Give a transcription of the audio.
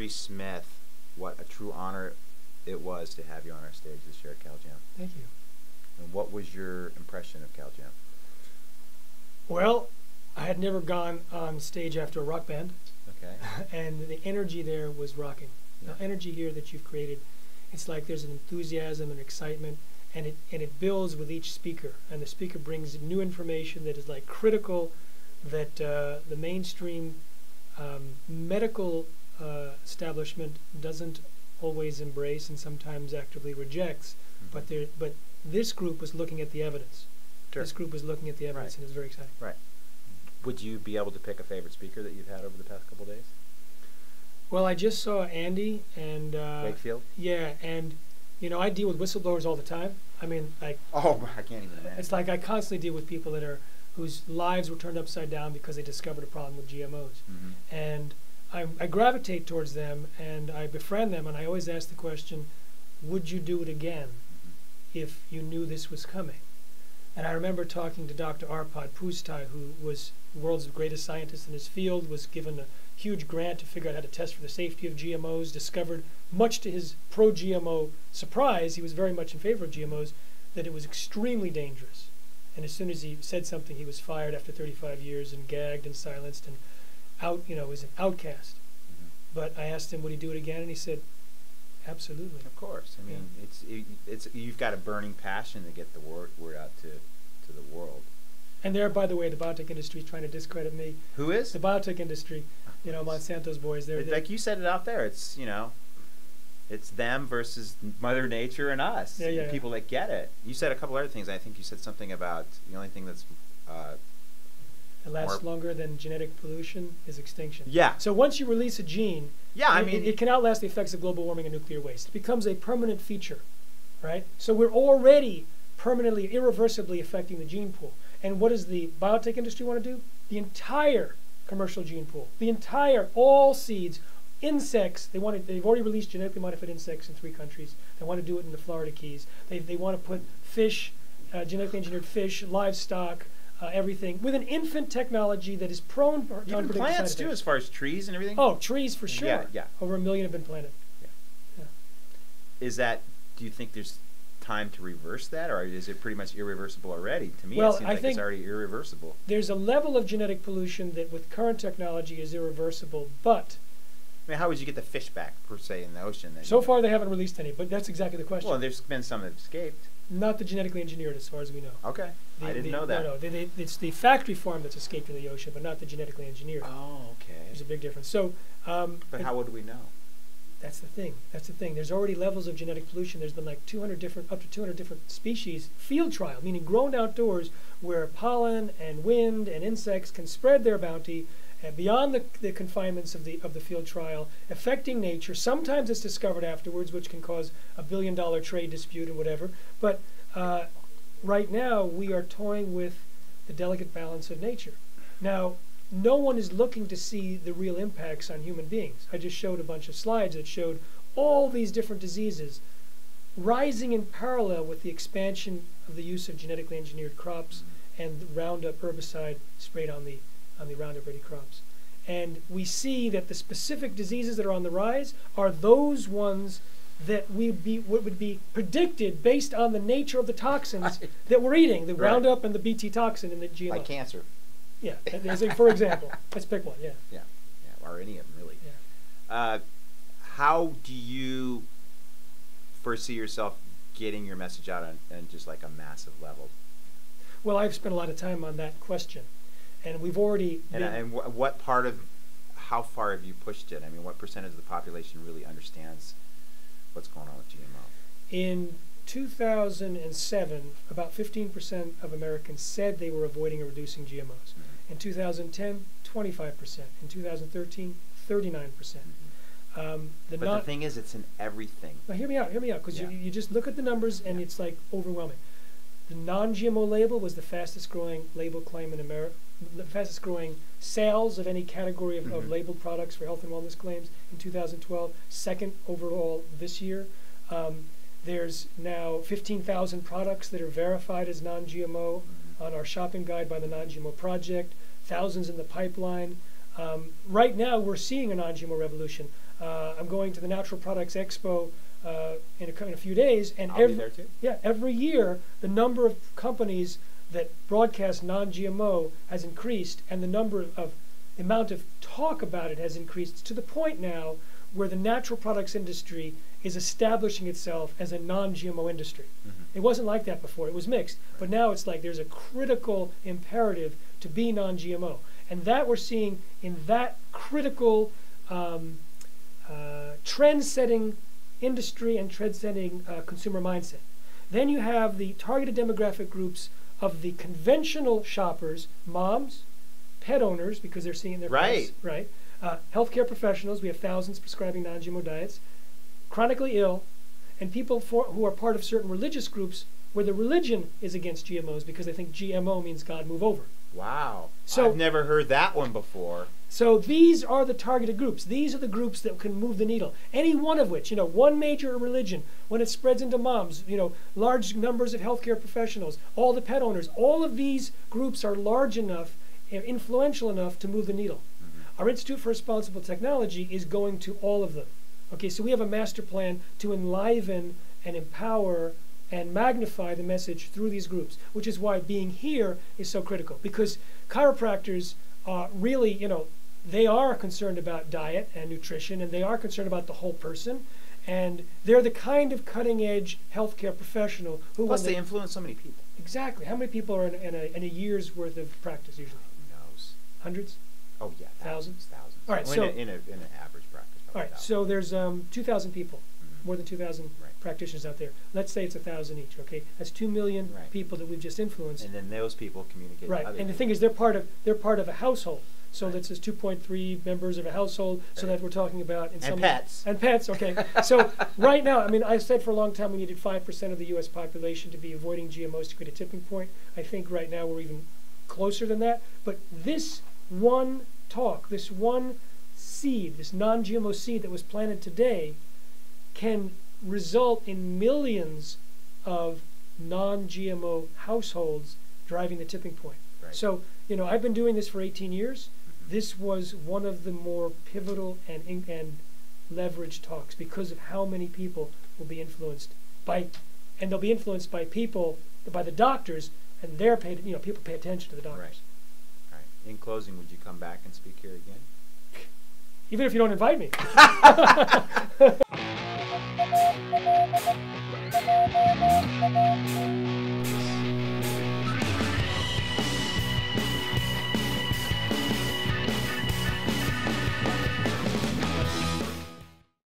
Maurice Smith, what a true honor it was to have you on our stage this year at CalJam. Thank you. And what was your impression of CalJam? Well, I had never gone on stage after a rock band. Okay. And the energy there was rocking. Yeah. The energy here that you've created, it's like there's an enthusiasm and excitement, and it builds with each speaker. And the speaker brings new information that is like critical, that the mainstream medical establishment doesn't always embrace and sometimes actively rejects. Mm-hmm. But this group was looking at the evidence. Sure. This group was looking at the evidence, Right. and it was very exciting. Right. Would you be able to pick a favorite speaker that you've had over the past couple days? Well, I just saw Andy and Wakefield? yeah, and you know, I deal with whistleblowers all the time. I mean, like, Oh, I can't even imagine. it's like I constantly deal with people that are whose lives were turned upside down because they discovered a problem with GMOs, Mhm. and I gravitate towards them and I befriend them, and I always ask the question, would you do it again if you knew this was coming? And I remember talking to Dr. Arpad Pustai, who was the world's greatest scientist in his field, was given a huge grant to figure out how to test for the safety of GMOs, discovered, much to his pro-GMO surprise, he was very much in favor of GMOs, that it was extremely dangerous. And as soon as he said something, he was fired after 35 years and gagged and silenced and was an outcast. Mhm. But I asked him, would he do it again? And he said, absolutely. Of course. I mean, it's you've got a burning passion to get the word out to the world. And there, by the way, the biotech industry is trying to discredit me. Who is? The biotech industry, you know, Monsanto's boys, they're Like you said it out there. It's it's them versus Mother Nature and us. Yeah, yeah, and people that get it. You said a couple other things. I think you said something about the only thing that's it lasts more- longer than genetic pollution is extinction. Yeah. So once you release a gene, Yeah, I it, mean, it can outlast the effects of global warming and nuclear waste. It becomes a permanent feature, right? So we're already permanently, irreversibly affecting the gene pool. And what does the biotech industry want to do? The entire commercial gene pool, all seeds, insects. They've already released genetically modified insects in 3 countries. They want to do it in the Florida Keys. They want to put fish, genetically engineered fish, livestock, everything with an infant technology that is prone to even unpredictable plants side too, effects. as far as trees and everything. Oh, trees for sure. Yeah, yeah. Over 1 million have been planted. Is that? Do you think there's time to reverse that, or is it pretty much irreversible already? To me, Well, it seems I like think it's already irreversible. there's a level of genetic pollution that with current technology is irreversible, but I mean, how would you get the fish back, per se, in the ocean? Then, so far they haven't released any, but that's exactly the question. Well, there's been some that have escaped. Not the genetically engineered as far as we know. Okay, I didn't know that. No, it's the factory farm that's escaped in the ocean, but not the genetically engineered. Oh, There's a okay. big difference. So, But how would we know? that's the thing. That's the thing. There's already levels of genetic pollution. There's been like up to 200 different species field trial, meaning grown outdoors, where pollen and wind and insects can spread their bounty beyond the confinements of the field trial, affecting nature. Sometimes it's discovered afterwards, which can cause a $1 billion trade dispute and whatever. But right now, we are toying with the delicate balance of nature. Now, no one is looking to see the real impacts on human beings. I just showed a bunch of slides that showed all these different diseases rising in parallel with the expansion of the use of genetically engineered crops and the Roundup herbicide sprayed on the Roundup Ready crops. And we see that the specific diseases that are on the rise are those ones that would be predicted based on the nature of the toxins that we're eating, the Right. Roundup and the Bt toxin in the GMO. Like cancer. Yeah, for example. Let's pick one, yeah. Yeah, or any of them, really. Yeah. How do you foresee yourself getting your message out on just like a massive level? Well, I've spent a lot of time on that question. And we've already And what part of, how far have you pushed it? I mean, what percentage of the population really understands what's going on with GMO? In 2007, about 15% of Americans said they were avoiding or reducing GMOs. In 2010, 25%. In 2013, 39%. But the thing is, it's in everything. Now, hear me out, because Yeah. you just look at the numbers and it's like overwhelming. The non-GMO label was the fastest growing label claim in America, the fastest growing sales of any category of labeled products for health and wellness claims in 2012, second overall this year. There's now 15,000 products that are verified as non-GMO on our shopping guide by the Non-GMO Project, thousands in the pipeline. Right now we're seeing a non-GMO revolution. I'm going to the Natural Products Expo in a few days, and I'll be there too. Yeah, every year the number of companies that broadcast non-GMO has increased, and the amount of talk about it has increased to the point now where the natural products industry is establishing itself as a non-GMO industry. It wasn't like that before. It was mixed. But now it's like there's a critical imperative to be non-GMO. And that we're seeing in that critical trend-setting industry and trend-setting consumer mindset. Then you have the targeted demographic groups of the conventional shoppers, moms, pet owners, because they're seeing their pets, right? Healthcare professionals, we have thousands prescribing non-GMO diets, chronically ill, and people who are part of certain religious groups where the religion is against GMOs because they think GMO means God move over. Wow. So, I've never heard that one before. So these are the targeted groups. These are the groups that can move the needle. Any one of which, one major religion, when it spreads into moms, large numbers of healthcare professionals, all the pet owners, all of these groups are large enough, influential enough to move the needle. Our Institute for Responsible Technology is going to all of them. Okay, so we have a master plan to enliven and empower and magnify the message through these groups, which is why being here is so critical. Because chiropractors really, they are concerned about diet and nutrition, and they are concerned about the whole person, and they're the kind of cutting-edge healthcare professional who... Plus they influence so many people. Exactly. How many people are in a year's worth of practice usually? Who knows? Hundreds? Oh yeah, thousands. All right, well, so in an average practice. All right, thousands. so there's 2,000 people, more than 2,000 Right. practitioners out there. Let's say it's 1,000 each. Okay, that's 2 million Right. people that we've just influenced. And then those people communicate. Right, To other and the people. thing is, they're part of a household. So Right. that's 2.3 members of a household. So that we're talking about And pets. And pets. Okay. So right now, I mean, I said for a long time we needed 5% of the U.S. population to be avoiding GMOs to create a tipping point. I think right now we're even closer than that. But this one talk, this one seed, this non-GMO seed that was planted today, can result in millions of non-GMO households driving the tipping point. Right. So, I've been doing this for 18 years. This was one of the more pivotal and leveraged talks because of how many people will be influenced by, and they'll be influenced by people, by the doctors, and they're paid, people pay attention to the doctors. Right. In closing, would you come back and speak here again? Even if you don't invite me.